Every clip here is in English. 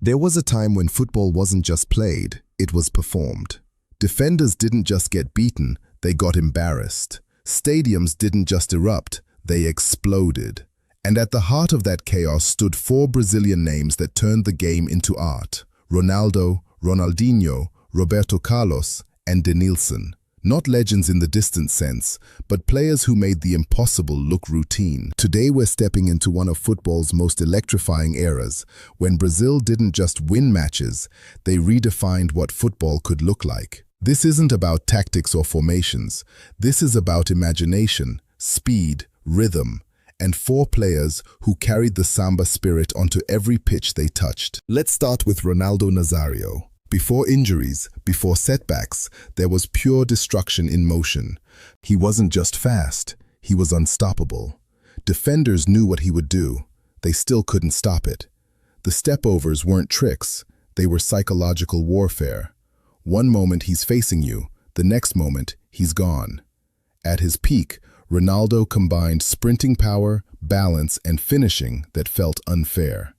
There was a time when football wasn't just played, it was performed. Defenders didn't just get beaten, they got embarrassed. Stadiums didn't just erupt, they exploded. And at the heart of that chaos stood four Brazilian names that turned the game into art: Ronaldo, Ronaldinho, Roberto Carlos, and Denílson. Not legends in the distant sense, but players who made the impossible look routine. Today we're stepping into one of football's most electrifying eras, when Brazil didn't just win matches, they redefined what football could look like. This isn't about tactics or formations. This is about imagination, speed, rhythm, and four players who carried the Samba spirit onto every pitch they touched. Let's start with Ronaldo Nazário. Before injuries, before setbacks, there was pure destruction in motion. He wasn't just fast, he was unstoppable. Defenders knew what he would do. They still couldn't stop it. The stepovers weren't tricks, they were psychological warfare. One moment he's facing you, the next moment he's gone. At his peak, Ronaldo combined sprinting power, balance, and finishing that felt unfair.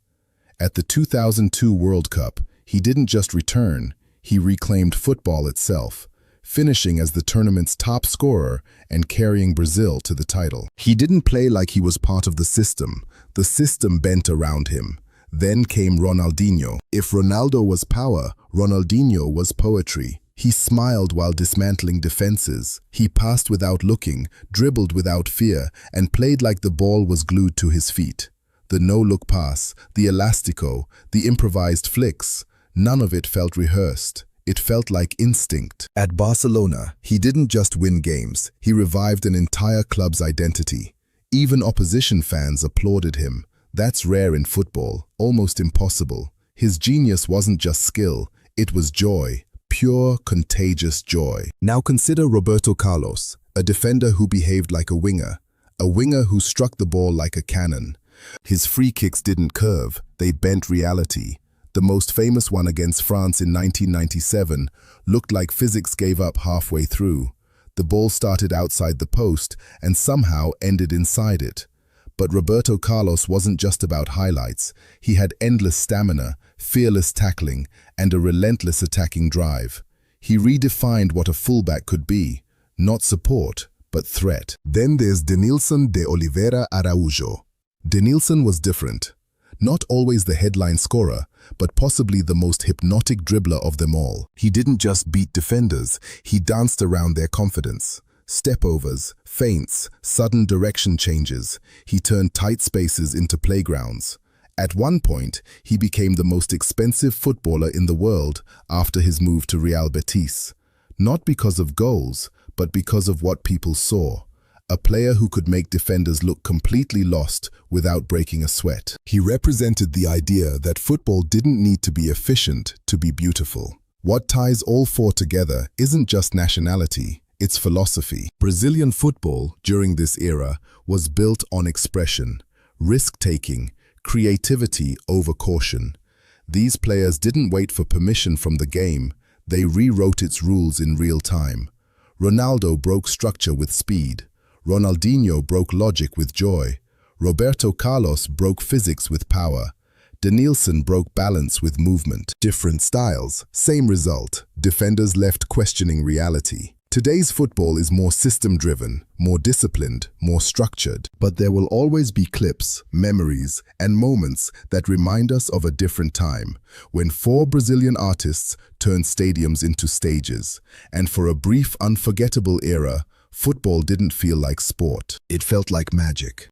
At the 2002 World Cup, he didn't just return, he reclaimed football itself, finishing as the tournament's top scorer and carrying Brazil to the title. He didn't play like he was part of the system bent around him. Then came Ronaldinho. If Ronaldo was power, Ronaldinho was poetry. He smiled while dismantling defenses. He passed without looking, dribbled without fear, and played like the ball was glued to his feet. The no-look pass, the elastico, the improvised flicks, none of it felt rehearsed. It felt like instinct. At Barcelona, he didn't just win games, he revived an entire club's identity. Even opposition fans applauded him. That's rare in football, almost impossible. His genius wasn't just skill, it was joy. Pure, contagious joy. Now consider Roberto Carlos, a defender who behaved like a winger who struck the ball like a cannon. His free kicks didn't curve, they bent reality. The most famous one against France in 1997 looked like physics gave up halfway through. The ball started outside the post and somehow ended inside it. But Roberto Carlos wasn't just about highlights. He had endless stamina, fearless tackling, and a relentless attacking drive. He redefined what a fullback could be, not support, but threat. Then there's Denílson de Oliveira Araújo. Denílson was different. Not always the headline scorer, but possibly the most hypnotic dribbler of them all. He didn't just beat defenders, he danced around their confidence. Stepovers, feints, sudden direction changes. He turned tight spaces into playgrounds. At one point, he became the most expensive footballer in the world after his move to Real Betis. Not because of goals, but because of what people saw. A player who could make defenders look completely lost without breaking a sweat. He represented the idea that football didn't need to be efficient to be beautiful. What ties all four together isn't just nationality, it's philosophy. Brazilian football, during this era, was built on expression, risk-taking, creativity over caution. These players didn't wait for permission from the game, they rewrote its rules in real time. Ronaldo broke structure with speed. Ronaldinho broke logic with joy. Roberto Carlos broke physics with power. Denílson broke balance with movement. Different styles, same result. Defenders left questioning reality. Today's football is more system-driven, more disciplined, more structured. But there will always be clips, memories, and moments that remind us of a different time, when four Brazilian artists turned stadiums into stages. And for a brief, unforgettable era, football didn't feel like sport. It felt like magic.